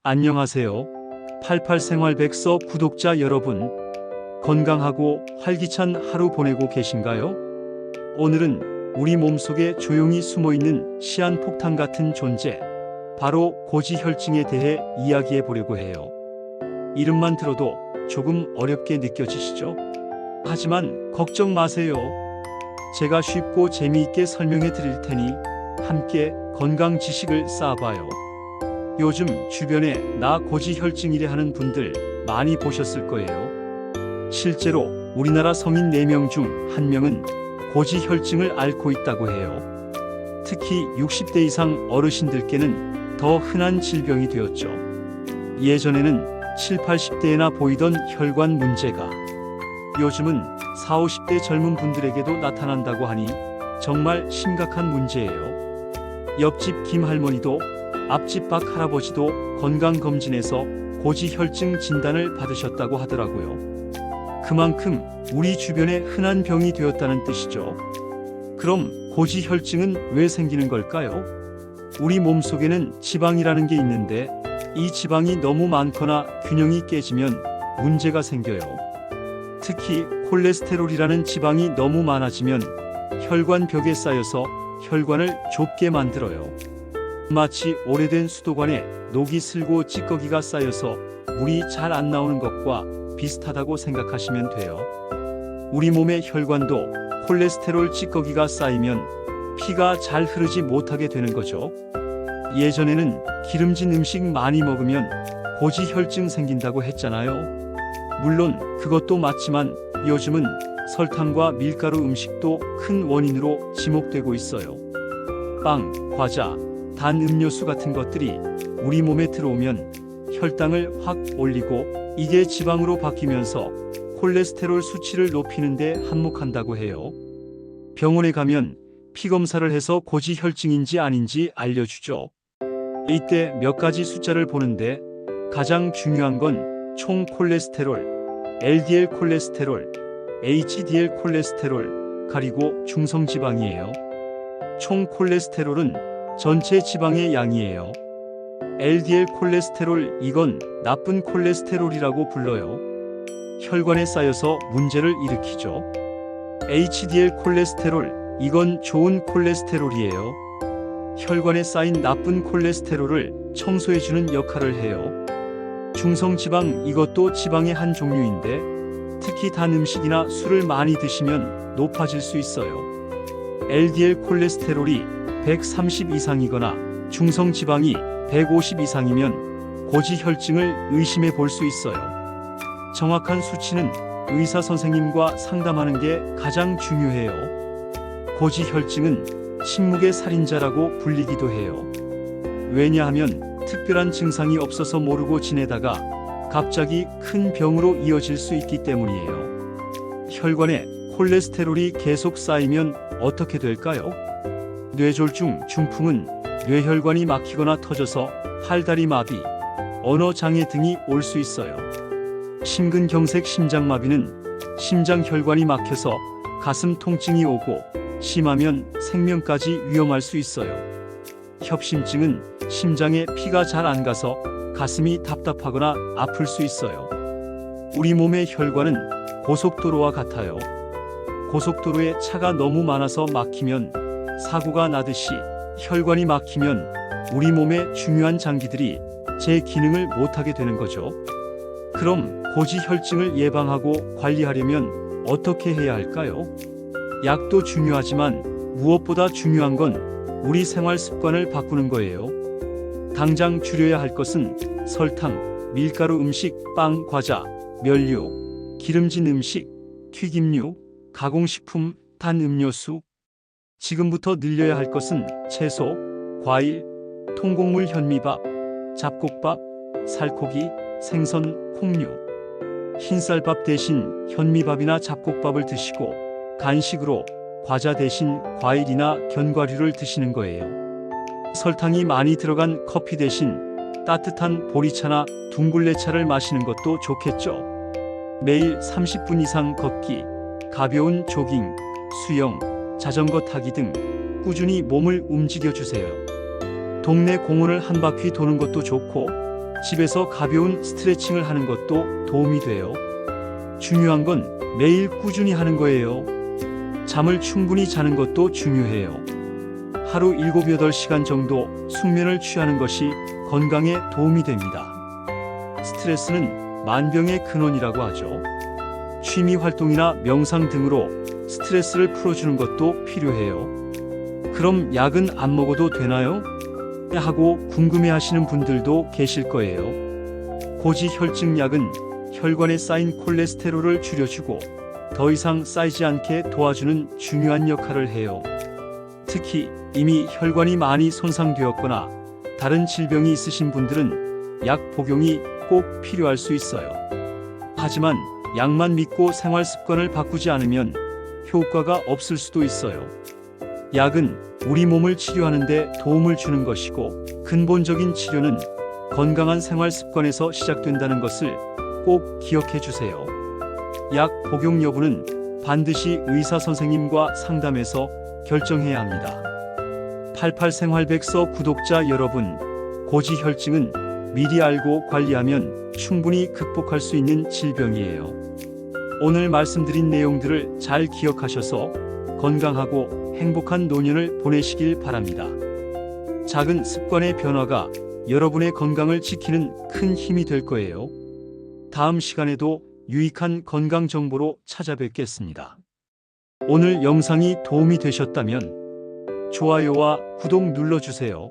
안녕하세요. 88생활백서 구독자 여러분, 건강하고 활기찬 하루 보내고 계신가요? 오늘은 우리 몸속에 조용히 숨어있는 시한폭탄 같은 존재, 바로 고지혈증에 대해 이야기해 보려고 해요. 이름만 들어도 조금 어렵게 느껴지시죠? 하지만 걱정 마세요. 제가 쉽고 재미있게 설명해 드릴 테니 함께 건강 지식을 쌓아봐요. 요즘 주변에 나 고지혈증이래 하는 분들 많이 보셨을 거예요. 실제로 우리나라 성인 4명 중 1명은 고지혈증을 앓고 있다고 해요. 특히 60대 이상 어르신들께는 더 흔한 질병이 되었죠. 예전에는 7, 80대에나 보이던 혈관 문제가 요즘은 40, 50대 젊은 분들에게도 나타난다고 하니 정말 심각한 문제예요. 옆집 김할머니도 앞집 박 할아버지도 건강검진에서 고지혈증 진단을 받으셨다고 하더라고요. 그만큼 우리 주변에 흔한 병이 되었다는 뜻이죠. 그럼 고지혈증은 왜 생기는 걸까요? 우리 몸속에는 지방이라는 게 있는데 이 지방이 너무 많거나 균형이 깨지면 문제가 생겨요. 특히 콜레스테롤이라는 지방이 너무 많아지면 혈관벽에 쌓여서 혈관을 좁게 만들어요. 마치 오래된 수도관에 녹이 슬고 찌꺼기가 쌓여서 물이 잘 안 나오는 것과 비슷하다고 생각하시면 돼요. 우리 몸의 혈관도 콜레스테롤 찌꺼기가 쌓이면 피가 잘 흐르지 못하게 되는 거죠. 예전에는 기름진 음식 많이 먹으면 고지혈증 생긴다고 했잖아요. 물론 그것도 맞지만 요즘은 설탕과 밀가루 음식도 큰 원인으로 지목되고 있어요. 빵, 과자, 단 음료수 같은 것들이 우리 몸에 들어오면 혈당을 확 올리고 이게 지방으로 바뀌면서 콜레스테롤 수치를 높이는 데 한몫한다고 해요. 병원에 가면 피검사를 해서 고지혈증인지 아닌지 알려주죠. 이때 몇 가지 숫자를 보는데 가장 중요한 건 총 콜레스테롤, LDL 콜레스테롤, HDL 콜레스테롤, 그리고 중성지방이에요. 총 콜레스테롤은 전체 지방의 양이에요. LDL 콜레스테롤, 이건 나쁜 콜레스테롤이라고 불러요. 혈관에 쌓여서 문제를 일으키죠. HDL 콜레스테롤, 이건 좋은 콜레스테롤이에요. 혈관에 쌓인 나쁜 콜레스테롤을 청소해주는 역할을 해요. 중성지방, 이것도 지방의 한 종류인데 특히 단 음식이나 술을 많이 드시면 높아질 수 있어요. LDL 콜레스테롤이 130 이상이거나 중성지방이 150 이상이면 고지혈증을 의심해 볼 수 있어요. 정확한 수치는 의사 선생님과 상담하는 게 가장 중요해요. 고지혈증은 침묵의 살인자라고 불리기도 해요. 왜냐하면 특별한 증상이 없어서 모르고 지내다가 갑자기 큰 병으로 이어질 수 있기 때문이에요. 혈관에 콜레스테롤이 계속 쌓이면 어떻게 될까요? 뇌졸중, 중풍은 뇌혈관이 막히거나 터져서 팔다리 마비, 언어장애 등이 올 수 있어요. 심근경색, 심장마비는 심장혈관이 막혀서 가슴 통증이 오고 심하면 생명까지 위험할 수 있어요. 협심증은 심장에 피가 잘 안 가서 가슴이 답답하거나 아플 수 있어요. 우리 몸의 혈관은 고속도로와 같아요. 고속도로에 차가 너무 많아서 막히면 사고가 나듯이 혈관이 막히면 우리 몸의 중요한 장기들이 제 기능을 못하게 되는 거죠. 그럼 고지혈증을 예방하고 관리하려면 어떻게 해야 할까요? 약도 중요하지만 무엇보다 중요한 건 우리 생활 습관을 바꾸는 거예요. 당장 줄여야 할 것은 설탕, 밀가루 음식, 빵, 과자, 면류, 기름진 음식, 튀김류, 가공식품, 단 음료수. 지금부터 늘려야 할 것은 채소, 과일, 통곡물 현미밥, 잡곡밥, 살코기, 생선, 콩류. 흰쌀밥 대신 현미밥이나 잡곡밥을 드시고 간식으로 과자 대신 과일이나 견과류를 드시는 거예요. 설탕이 많이 들어간 커피 대신 따뜻한 보리차나 둥글레차를 마시는 것도 좋겠죠. 매일 30분 이상 걷기, 가벼운 조깅, 수영, 자전거 타기 등 꾸준히 몸을 움직여 주세요. 동네 공원을 한 바퀴 도는 것도 좋고 집에서 가벼운 스트레칭을 하는 것도 도움이 돼요. 중요한 건 매일 꾸준히 하는 거예요. 잠을 충분히 자는 것도 중요해요. 하루 7, 8시간 정도 숙면을 취하는 것이 건강에 도움이 됩니다. 스트레스는 만병의 근원이라고 하죠. 취미 활동이나 명상 등으로 스트레스를 풀어주는 것도 필요해요. 그럼 약은 안 먹어도 되나요? 하고 궁금해하시는 분들도 계실 거예요. 고지혈증 약은 혈관에 쌓인 콜레스테롤을 줄여주고 더 이상 쌓이지 않게 도와주는 중요한 역할을 해요. 특히 이미 혈관이 많이 손상되었거나 다른 질병이 있으신 분들은 약 복용이 꼭 필요할 수 있어요. 하지만 약만 믿고 생활 습관을 바꾸지 않으면 효과가 없을 수도 있어요. 약은 우리 몸을 치료하는 데 도움을 주는 것이고 근본적인 치료는 건강한 생활 습관에서 시작된다는 것을 꼭 기억해 주세요. 약 복용 여부는 반드시 의사 선생님과 상담해서 결정해야 합니다. 88생활백서 구독자 여러분, 고지혈증은 미리 알고 관리하면 충분히 극복할 수 있는 질병이에요. 오늘 말씀드린 내용들을 잘 기억하셔서 건강하고 행복한 노년을 보내시길 바랍니다. 작은 습관의 변화가 여러분의 건강을 지키는 큰 힘이 될 거예요. 다음 시간에도 유익한 건강 정보로 찾아뵙겠습니다. 오늘 영상이 도움이 되셨다면 좋아요와 구독 눌러주세요.